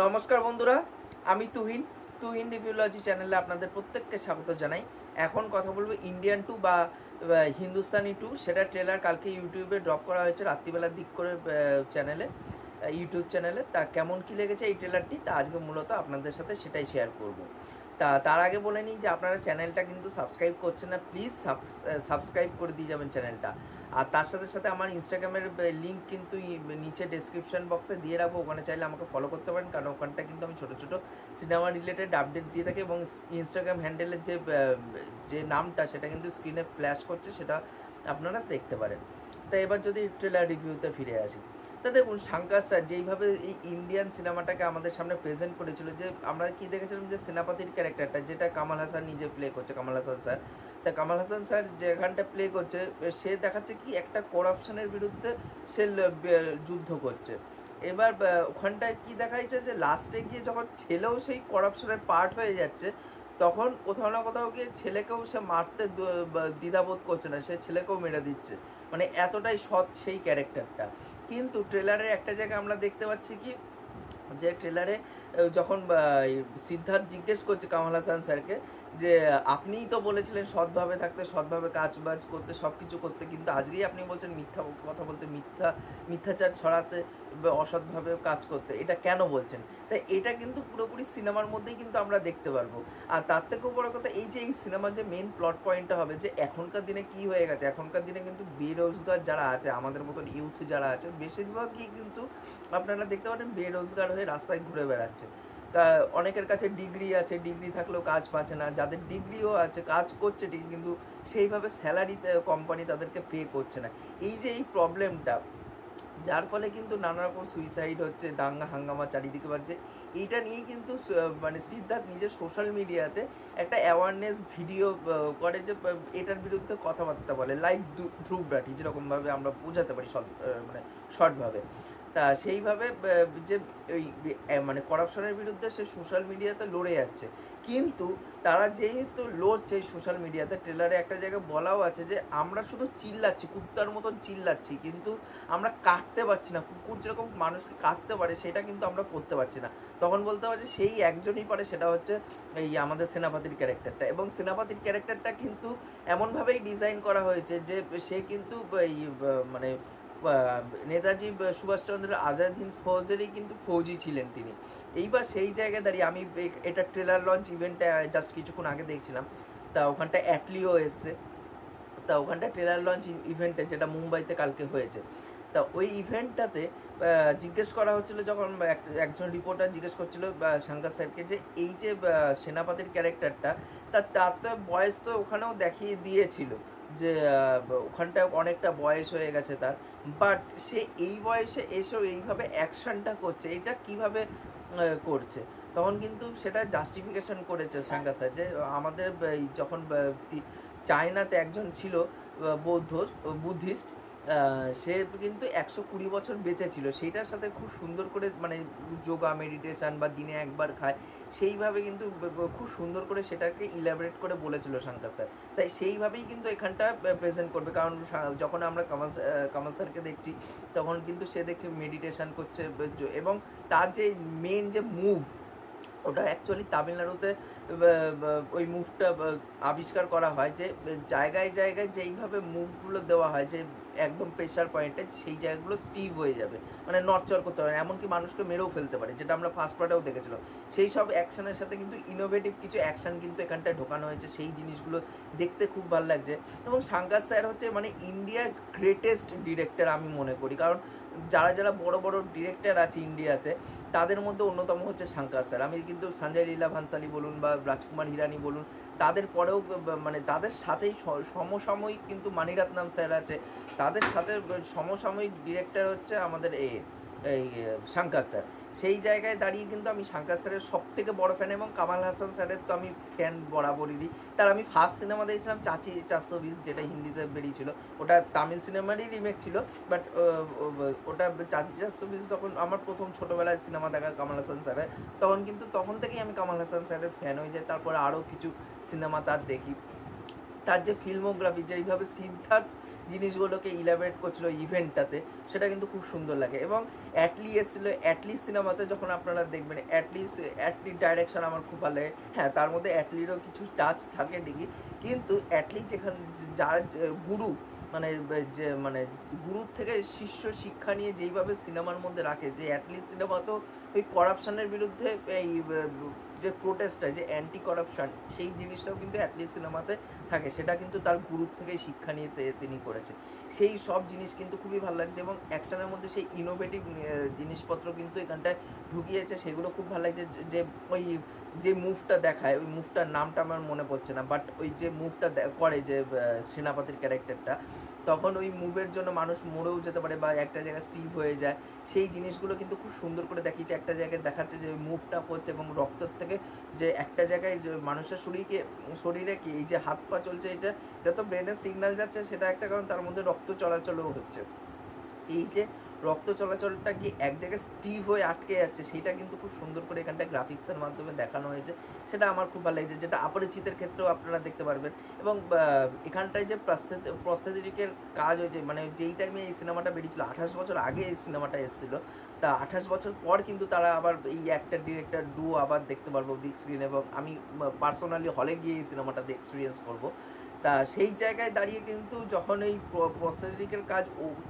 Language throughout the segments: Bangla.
নমস্কার বন্ধুরা, আমি তুহিন রিভিউলজি চ্যানেলে আপনাদের প্রত্যেককে স্বাগত জানাই। এখন কথা বলবো ইন্ডিয়ান টু বা হিন্দুস্তানি টু, সেটা ট্রেলার কালকে ইউটিউবে ড্রপ করা হয়েছে রাত্রিবেলার দিক করে ইউটিউব চ্যানেলে। তা কেমন কি লেগেছে এই ট্রেলারটি, তা আজকে মূলত আপনাদের সাথে সেটাই শেয়ার করব। তার আগে বলে নিই যে আপনারা চ্যানেলটা কিন্তু সাবস্ক্রাইব করছেন না, প্লিজ সাবস্ক্রাইব করে দিয়ে যাবেন চ্যানেলটা। আর তার সাথে সাথে আমার ইনস্টাগ্রামের লিঙ্ক কিন্তু নিচে ডেসক্রিপশন বক্সে দিয়ে রাখবো, ওখানে চাইলে আমাকে ফলো করতে পারেন, কারণ ওখানটা কিন্তু আমি ছোটো ছোটো সিনেমা রিলেটেড আপডেট দিয়ে থাকি। এবং ইনস্টাগ্রাম হ্যান্ডেলের যে নামটা সেটা কিন্তু স্ক্রিনে ফ্ল্যাশ করছে, সেটা আপনারা দেখতে পারেন। তাই এবার যদি ট্রেলার রিভিউতে ফিরে আসি, তা দেখুন শাঙ্কার স্যার যেইভাবে এই ইন্ডিয়ান সিনেমাটাকে আমাদের সামনে প্রেজেন্ট করেছিল, যে আমরা কি দেখেছিলাম যে সেনাপতির ক্যারেক্টারটা যেটা কামাল হাসান নিজে প্লে করছে, কামাল হাসান স্যার। তা কামাল হাসান স্যার যেখানটা প্লে করছে, সে দেখাচ্ছে কি একটা করাপশনের বিরুদ্ধে সে যুদ্ধ করছে। এবার ওখানটায় কি দেখাইছে যে লাস্টে গিয়ে যখন ছেলেও সেই করাপশনের পার্ট হয়ে যাচ্ছে, তখন কোথাও না কোথাও গিয়ে ছেলেকেও সে মারতে দ্বিধাবোধ করছে না, সে ছেলেকেও মেরে দিচ্ছে। মানে এতটাই সৎ সেই ক্যারেক্টারটা। কিন্তু ট্রেলারের একটা জায়গায় আমরা দেখতে পাচ্ছি কি, যে ট্রেলারে যখন সিদ্ধার্থ জিজ্ঞেস করছে কামাল হাসান স্যারকে যে আপনিই তো বলেছিলেন সৎভাবে থাকতে, সৎভাবে কাজ বাজ করতে, সব কিছু করতে, কিন্তু আজকেই আপনি বলছেন মিথ্যা কথা বলতে, মিথ্যাচার ছড়াতে, অসৎভাবে কাজ করতে, এটা কেন বলছেন? তাই এটা কিন্তু পুরোপুরি সিনেমার মধ্যেই কিন্তু আমরা দেখতে পারবো। আর তার থেকেও বড় কথা, এই যে এই সিনেমার যে মেন প্লট পয়েন্টটা হবে, যে এখনকার দিনে কি হয়ে গেছে, এখনকার দিনে কিন্তু বেরোজগার যারা আছে, আমাদের মতন ইউথ যারা আছে, বেশিরভাগই কিন্তু আপনারা দেখতে পারেন বেরোজগার হয়ে রাস্তায় ঘুরে বেড়াচ্ছে। তা অনেকের কাছে ডিগ্রি আছে, ডিগ্রি থাকলেও কাজ পাচ্ছে না, যাদের ডিগ্রিও আছে কাজ করছে ঠিক, কিন্তু সেইভাবে স্যালারিতে কোম্পানি তাদেরকে পে করছে না। এই যে এই প্রবলেমটা, যার ফলে কিন্তু নানা রকম সুইসাইড হচ্ছে, দাঙ্গা হাঙ্গামা চারিদিকে বাজছে। এইটা নিয়েই কিন্তু মানে সিদ্ধার্থ নিজের সোশ্যাল মিডিয়াতে একটা অ্যাওয়ারনেস ভিডিও করে, যে এটার বিরুদ্ধে কথাবার্তা বলে, লাইক ধ্রুব রাঠি যেরকমভাবে আমরা বোঝাতে পারি মানে শর্টভাবে। তা সেইভাবে যে ওই মানে করাপশনের বিরুদ্ধে সে সোশ্যাল মিডিয়াতে লড়ে যাচ্ছে। কিন্তু তারা যেহেতু লড়ছে সোশ্যাল মিডিয়াতে, ট্রেলারে একটা জায়গায় বলাও আছে যে আমরা শুধু চিল্লাচ্ছি, কুত্তার মতন চিল্লাচ্ছি, কিন্তু আমরা কাটতে পারছি না। কুকুর যেরকম মানুষকে কাটতে পারে, সেটা কিন্তু আমরা করতে পারছি না। তখন বলতে পারছি সেই একজনই পারে, সেটা হচ্ছে এই আমাদের সেনাপতির ক্যারেক্টারটা। এবং সেনাপতির ক্যারেক্টারটা কিন্তু এমনভাবেই ডিজাইন করা হয়েছে যে সে কিন্তু এই মানে নেতাজি সুভাষচন্দ্র আজাদ হিন্দ ফৌজেরই কিন্তু ফৌজি ছিলেন তিনি। এইবার সেই জায়গায় দাঁড়িয়ে আমি এটা ট্রেলার লঞ্চ ইভেন্টটা জাস্ট কিছুক্ষণ আগে দেখছিলাম। তা ওখানটা অ্যাটলিও এসছে। তা ওখানটা ট্রেলার লঞ্চ ইভেন্টে, যেটা মুম্বাইতে কালকে হয়েছে, তা ওই ইভেন্টটাতে জিজ্ঞেস করা হচ্ছিল, যখন একজন রিপোর্টার জিজ্ঞেস করছিল শাঙ্কার স্যারকে যে এই যে সেনাপতির ক্যারেক্টারটা, তার তো বয়স তো ওখানেও দেখিয়ে দিয়েছিল যে ওখানটায় অনেকটা বয়স হয়ে গেছে তার, বাট সে এই বয়সে এসেও এইভাবে অ্যাকশনটা করছে, এটা কিভাবে করছে। তখন কিন্তু সেটা জাস্টিফিকেশন করেছে শাঙ্কার স্যার, যে আমাদের যখন চায়নাতে একজন ছিল বুদ্ধিস্ট, সে কিন্তু 120 বছর বেঁচে ছিল, সেইটার সাথে খুব সুন্দর করে মানে যোগা মেডিটেশন বা দিনে একবার খায়, সেইভাবে কিন্তু খুব সুন্দর করে সেটাকে ইলাবোরেট করে বলেছিল শাঙ্কার স্যার। তাই সেইভাবেই কিন্তু এখানটা প্রেজেন্ট করবে, কারণ যখন আমরা কামাল স্যারকে দেখছি, তখন কিন্তু সে দেখছি মেডিটেশন করছে, এবং তার যে মেন যে মুভ, ওটা অ্যাকচুয়ালি তামিলনাড়ুতে ওই মুভটা আবিষ্কার করা হয়, যে জায়গায় জায়গায় যেইভাবে মুভগুলো দেওয়া হয়, যে একদম প্রেশার পয়েন্টে সেই জায়গাগুলো স্টিভ হয়ে যাবে, মানে নড়চড় করতে পারে, এমনকি মানুষকে মেরেও ফেলতে পারে, যেটা আমরা ফার্স্ট পার্টেও দেখেছিলাম। সেই সব অ্যাকশনের সাথে কিন্তু ইনোভেটিভ কিছু অ্যাকশন কিন্তু এখানটায় ঢোকানো হয়েছে, সেই জিনিসগুলো দেখতে খুব ভালো লাগছে। এবং শাঙ্কার স্যার হচ্ছে মানে ইন্ডিয়ার গ্রেটেস্ট ডিরেক্টর আমি মনে করি, কারণ যারা যারা বড় বড় ডিরেক্টর আছে ইন্ডিয়াতে, তাদের মধ্যে অন্যতম হচ্ছে শাঙ্কার স্যার। আমি কিন্তু সঞ্জয় লীলা ভানসালি বলুন বা রাজকুমার হিরানি বলুন, তাদের পরেও মানে তাদের সাথেই সমসাময়িক কিন্তু মানিরত্নম স্যার আছে, তাদের সাথে সমসাময়িক ডিরেক্টর হচ্ছে আমাদের এই শাঙ্কার স্যার। সেই জায়গায় দাঁড়িয়ে কিন্তু আমি শাঙ্কার স্যারের সব থেকে বড় ফ্যান, এবং কামাল হাসান স্যারের তো আমি ফ্যান বরাবরই। তার আমি ফার্স্ট সিনেমা দেখছিলাম চাচি 420, যেটা হিন্দিতে বেরিয়েছিল, ওটা তামিল সিনেমারই রিমেক ছিল, বাট ওটা চাচি 420 তখন আমার প্রথম ছোটোবেলায় সিনেমা দেখা কামাল হাসান স্যারের, তখন থেকেই আমি কামাল হাসান স্যারের ফ্যান হয়ে যাই। তারপরে আরও কিছু সিনেমা তার দেখি, তার যে ফিল্মোগ্রাফি, যেইভাবে সিদ্ধার্থ জিনিসগুলোকে ইলাবরেট করছিল ইভেন্টটাতে, সেটা কিন্তু খুব সুন্দর লাগে। এবং অ্যাটলি এসেছিল, অ্যাটলি সিনেমাতে যখন আপনারা দেখবেন অ্যাটলির ডাইরেকশন আমার খুব ভালো লাগে। হ্যাঁ, তার মধ্যে অ্যাটলিরও কিছু টাচ থাকে ঠিকই, কিন্তু অ্যাটলি যেখানে যার গুরু, মানে যে মানে গুরুর থেকে শিষ্য শিক্ষা নিয়ে যেইভাবে সিনেমার মধ্যে রাখে, যে অ্যাটলিস্ট সিনেমা তো ওই করাপশনের বিরুদ্ধে এই যে প্রোটেস্টটা, যে অ্যান্টি করাপশন, সেই জিনিসটাও কিন্তু অ্যাটলিস্ট সিনেমাতে থাকে, সেটা কিন্তু তার গুরুর থেকেই শিক্ষা নিয়ে তিনি করেছে। সেই সব জিনিস কিন্তু খুবই ভালো লাগছে, এবং অ্যাকশনের মধ্যে সেই ইনোভেটিভ জিনিসপত্র কিন্তু এখানটায় ঢুকিয়েছে, সেগুলো খুব ভালো লাগছে। যে ওই যে মুভটা দেখায়, ওই মুভটার নামটা আমার মনে পড়ছে না, বাট ওই যে মুভটা করে যে সেনাপতির ক্যারেক্টারটা, তখন ওই মুভের জন্য মানুষ মরেও যেতে পারে বা একটা জায়গায় স্টিভ হয়ে যায়, সেই জিনিসগুলো কিন্তু খুব সুন্দর করে দেখিয়েছে। একটা জায়গায় দেখাচ্ছে যে মুভটা করছে এবং রক্তর থেকে যে একটা জায়গায় যে মানুষের শরীরে কি এই যে হাত পা চলছে, এটা যত ব্রেনের সিগন্যাল যাচ্ছে, সেটা একটা কারণ, তার মধ্যে রক্ত চলাচলও হচ্ছে। এই যে রক্ত চলাচলটা কি এক জায়গায় স্টিভ হয়ে আটকে যাচ্ছে, সেটা কিন্তু খুব সুন্দর করে এখানটায় গ্রাফিক্সের মাধ্যমে দেখানো হয়েছে, সেটা আমার খুব ভালো লাগছে, যেটা অপরিচিতের ক্ষেত্রেও আপনারা দেখতে পারবেন। এবং এখানটায় যে প্রস্থেটিকের কাজ হয়েছে, মানে যেই টাইমে এই সিনেমাটা বেরিয়েছিল, 28 বছর আগে এই সিনেমাটা এসেছিল, তা 28 বছর পর কিন্তু তারা আবার এই অ্যাক্টর ডিরেক্টর আবার দেখতে পারবো বিগ স্ক্রিন, এবং আমি পার্সোনালি হলে গিয়ে এই সিনেমাটাতে এক্সপিরিয়েন্স করবো। তা সেই জায়গায় দাঁড়িয়ে কিন্তু যখন এই প্রস্থেটিকের কাজ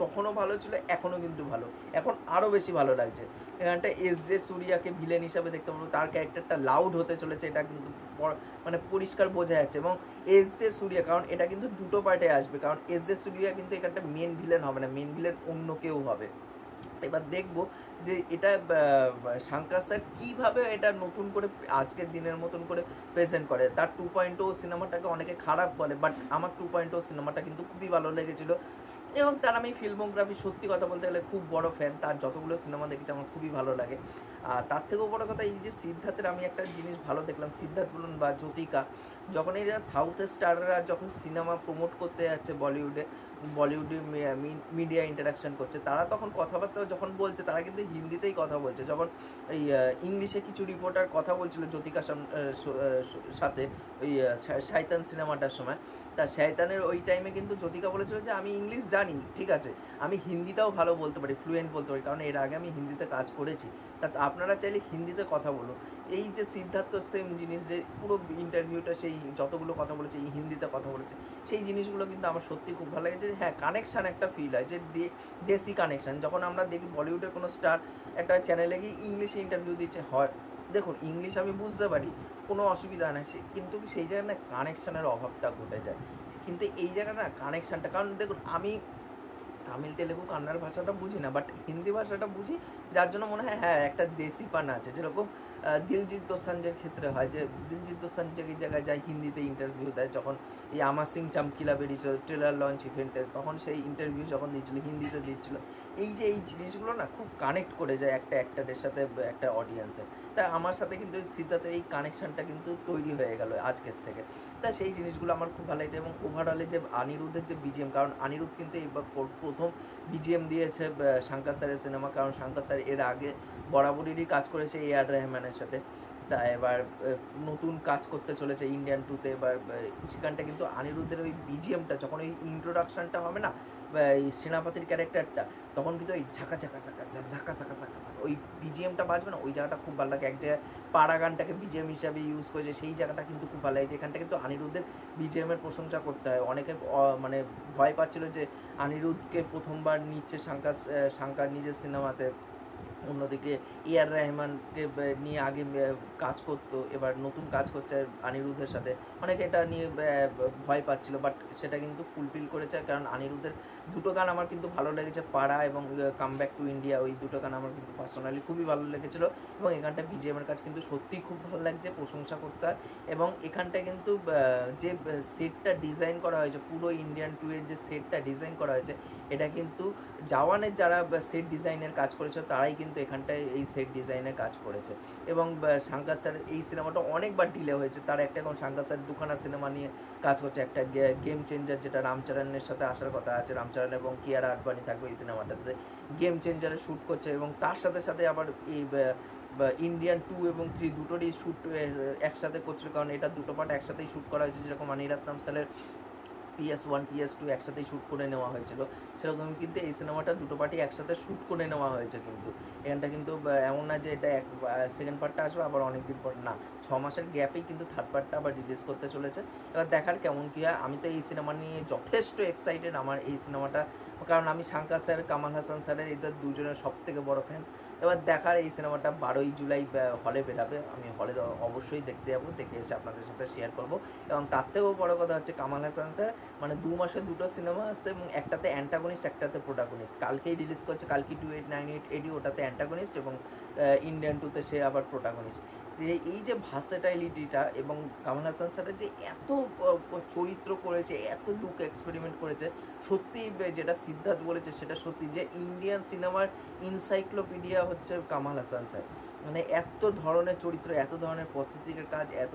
তখনও ভালো ছিল, এখনও কিন্তু ভালো, এখন আরও বেশি ভালো লাগছে। এখানটা জে সূর্যাকে ভিলেন হিসাবে দেখতে পাবো, তার ক্যারেক্টারটা লাউড হতে চলেছে, এটা কিন্তু মানে পরিষ্কার বোঝা যাচ্ছে। এবং জে সূর্যা, কারণ এটা কিন্তু দুটো পার্টে আসবে, কারণ জে সূর্যা কিন্তু এখানটা মেন ভিলেন হবে না, মেন ভিলেন অন্য কেউ হবে। এবার দেখবো যে এটা শাঙ্কার স্যার কীভাবে এটা নতুন করে আজকের দিনের মতন করে প্রেজেন্ট করে। তার 2.0 সিনেমাটাকে অনেকে খারাপ বলে, বাট আমার 2.0 সিনেমাটা কিন্তু খুবই ভালো লেগেছিলো। এবং তার আমি ফিল্মোগ্রাফি, সত্যি কথা বলতে গেলে খুব বড় ফ্যান, তার যতগুলো সিনেমা দেখেছি আমার খুবই ভালো লাগে। আর তার থেকেও বড় কথা, এই যে সিদ্ধার্থের আমি একটা জিনিস ভালো দেখলাম, সিদ্ধার্থ বলুন বা জ্যোতিকা, যখন এরা সাউথের স্টাররা যখন সিনেমা প্রমোট করতে যাচ্ছে বলিউডে মিডিয়া ইন্টারাকশন করছে, তারা তখন কথাবার্তা যখন বলছে, তারা কিন্তু হিন্দিতেই কথা বলছে। যখন এই ইংলিশে কিছু রিপোর্টার কথা বলছিল জ্যোতিকার সাথে ওই শায়তান সিনেমাটার সময়, তা শয়তানের ওই টাইমে কিন্তু জ্যোতিকা বলেছিল যে আমি ইংলিশ জানি, ঠিক আছে, আমি হিন্দিটাও ভালো বলতে পারি, ফ্লুয়েন্ট বলতে পারি, কারণ এর আগে আমি হিন্দিতে কাজ করেছি, তা আপনারা চাইলে হিন্দিতে কথা বলুন। এই যে সিদ্ধার্থ সেম জিনিস, যে পুরো ইন্টারভিউটা সেই যতগুলো কথা বলেছে এই হিন্দিতে কথা বলেছে, সেই জিনিসগুলো কিন্তু আমার সত্যি খুব ভালো লাগে। যে হ্যাঁ, কানেকশান একটা ফিল হয়, যে দেশি কানেকশান। যখন আমরা দেখি বলিউডের কোনো স্টার একটা চ্যানেলে গিয়ে ইংলিশে ইন্টারভিউ দিচ্ছে, হয় দেখুন ইংলিশ আমি বুঝতে পারি, কোনো অসুবিধা নেই, কিন্তু সেই জায়গায় না কানেকশানের অভাবটা ঘটে যায়। কিন্তু এই জায়গায় না কানেকশানটা, কারণ দেখুন আমি তামিল তেলেগু কান্নাড় ভাষাটা বুঝি না, বাট হিন্দি ভাষাটা বুঝি, যার জন্য মনে হয় হ্যাঁ একটা দেশি পান আছে। যেরকম দিলজিৎ দোসাঞ্জের ক্ষেত্রে হয়, যে দিলজিৎ দোসাঞ্জ এই জায়গায় যায় হিন্দিতে ইন্টারভিউ দেয়, যখন এই আমার সিং চামকিলা বেরিয়েছিল ট্রেলার লঞ্চ ইভেন্টে, তখন সেই ইন্টারভিউ যখন দিচ্ছিল হিন্দিতে দিচ্ছিল, এই যে এই জিনিসগুলো না খুব কানেক্ট করে যায় একটা অ্যাক্টারের সাথে একটা অডিয়েন্সের। তাই আমার সাথে কিন্তু সিদ্ধার্থের এই কানেকশানটা কিন্তু তৈরি হয়ে গেল আজকের থেকে। তা সেই জিনিসগুলো আমার খুব ভালো লাগছে। এবং ওভারঅলে যে অনিরুদ্ধের যে বিজিএম, কারণ অনিরুদ্ধ কিন্তু এইবার প্রথম বিজিএম দিয়েছে শাঙ্কার স্যারের সিনেমা, কারণ শাঙ্কার স্যার এর আগে বরাবরেরই কাজ করেছে এআর রহমানের সাথে, তা এবার নতুন কাজ করতে চলেছে ইন্ডিয়ান টুতে। এবার সেখানটা কিন্তু অনিরুদ্ধের ওই বিজিএমটা, যখন ওই ইন্ট্রোডাকশানটা হবে না এই সেনাপতির ক্যারেক্টারটা, তখন কিন্তু ওই ঝাঁকা ঝাঁকা ঝাঁকা ঝাঁকা ঝাঁকা ঝাঁকা ওই বিজিএমটা বাজবে না, ওই জায়গাটা খুব ভালো লাগে। এক জায়গায় পাড়া গানটাকে বিজিএম হিসাবে ইউজ করেছে, সেই জায়গাটা কিন্তু খুব ভালো লাগে। এখানটা কিন্তু অনিরুদ্ধের বিজিএমের প্রশংসা করতে হয়। অনেকে মানে ভয় পাচ্ছিল যে অনিরুদ্ধকে প্রথমবার নিচ্ছে শাঙ্কার নিজের সিনেমাতে, অন্যদিকে এআর রহমানকে নিয়ে আগে কাজ করতো, এবার নতুন কাজ করছে অনিরুদ্ধের সাথে, অনেকে এটা নিয়ে ভয় পাচ্ছিল, বাট সেটা কিন্তু ফুলফিল করেছে। কারণ অনিরুদ্ধের দুটো গান আমার কিন্তু ভালো লেগেছে, পাড়া এবং কাম ব্যাক টু ইন্ডিয়া, ওই দুটো গান আমার কিন্তু পার্সোনালি খুবই ভালো লেগেছিল। এবং এখানটা বিজিএমের কাজ কিন্তু সত্যিই খুব ভালো লাগছে, প্রশংসা করতে হয়। এবং এখানটা কিন্তু যে সেটটা ডিজাইন করা হয়েছে, পুরো ইন্ডিয়ান টু এর যে সেটটা ডিজাইন করা হয়েছে, এটা কিন্তু জওয়ানের যারা সেট ডিজাইনের কাজ করেছে তারাই কিন্তু এখানটায় এই সেট ডিজাইনের কাজ করেছে। এবং শাঙ্কার স্যার এই সিনেমাটা অনেকবার ডিলে হয়েছে, তার একটা এখন শাঙ্কার স্যার দুখানা সিনেমা নিয়ে কাজ করছে, একটা গেম চেঞ্জার, যেটা রামচরণের সাথে আসার কথা আছে, রামচরণ এবং কিয়ারা আডবাণী থাকবে এই সিনেমাটাতে, গেম চেঞ্জারে শ্যুট করছে। এবং তার সাথে সাথে আবার এই ইন্ডিয়ান 2 এবং 3 দুটোরই শ্যুট একসাথে করছিল, কারণ এটা দুটো পার্ট একসাথেই শ্যুট করা হয়েছে। যেরকম মানিরত্নম স্যারের PS1 PS2 একসাথেই শ্যুট করে নেওয়া হয়েছিল, সেরকম কিন্তু এই সিনেমাটা দুটো পার্টি একসাথে শ্যুট করে নেওয়া হয়েছে। কিন্তু এখানটা কিন্তু এমন না যে এটা সেকেন্ড পার্টটা আসবে আবার অনেক দিন পর, না, 6 মাসের গ্যাপেই কিন্তু থার্ড পার্টটা আবার রিলিজ করতে চলেছে। এবার দেখার কেমন কী হয়। আমি তো এই সিনেমা নিয়ে যথেষ্ট এক্সাইটেড। আমার এই সিনেমাটা, কারণ আমি শাঙ্কার স্যার, কামাল হাসান স্যারের এদের দুজনের সব থেকে বড় ফ্যান। এবার দেখার এই সিনেমাটা 12ই জুলাই হলে বেরাবে, আমি হলে অবশ্যই দেখতে যাবো, দেখে এসে আপনাদের সাথে শেয়ার করবো। এবং তার থেকেও বড় কথা হচ্ছে কামাল হাসান স্যার মানে 2 মাসে 2টো সিনেমা আসছে এবং একটাতে অ্যান্টাগনিস্ট, একটাতে প্রোটাগনিস্ট। কালকেই রিলিজ করছে, কালকে 2898 ওটাতে অ্যান্টাগনিস্ট এবং ইন্ডিয়ান 2তে সে আবার প্রোটাগনিস্ট। এই যে ভার্সেটাইলিটিটা এবং কামাল হাসান স্যারের যে এত চরিত্র করেছে, এত লুক এক্সপেরিমেন্ট করেছে, সত্যি যেটা সিদ্ধার্থ বলেছে সেটা সত্যি, যে ইন্ডিয়ান সিনেমার ইনসাইক্লোপিডিয়া হচ্ছে কামাল হাসান স্যার। মানে এত ধরনের চরিত্র, এত ধরনের প্রস্থেটিকের কাজ, এত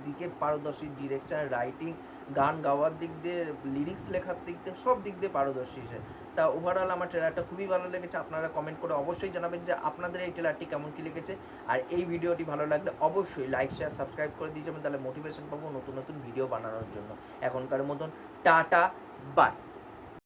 দিকে পারদর্শী, ডিরেকশন, রাইটিং, গান গাওয়ার দিক দিয়ে, লিরিক্স লেখার দিক দিয়ে, সব দিক দিয়ে পারদর্শী সে। তা ওভারঅল আমার ট্রেলারটা খুবই ভালো লেগেছে। আপনারা কমেন্ট করে অবশ্যই জানাবেন যে আপনাদের এই ট্রেলারটি কেমন কী লেগেছে। আর এই ভিডিওটি ভালো লাগলে অবশ্যই লাইক শেয়ার সাবস্ক্রাইব করে দিয়ে যাবেন, তাহলে মোটিভেশন পাবো নতুন নতুন ভিডিও বানানোর জন্য। এখনকার মতন টাটা, বাই।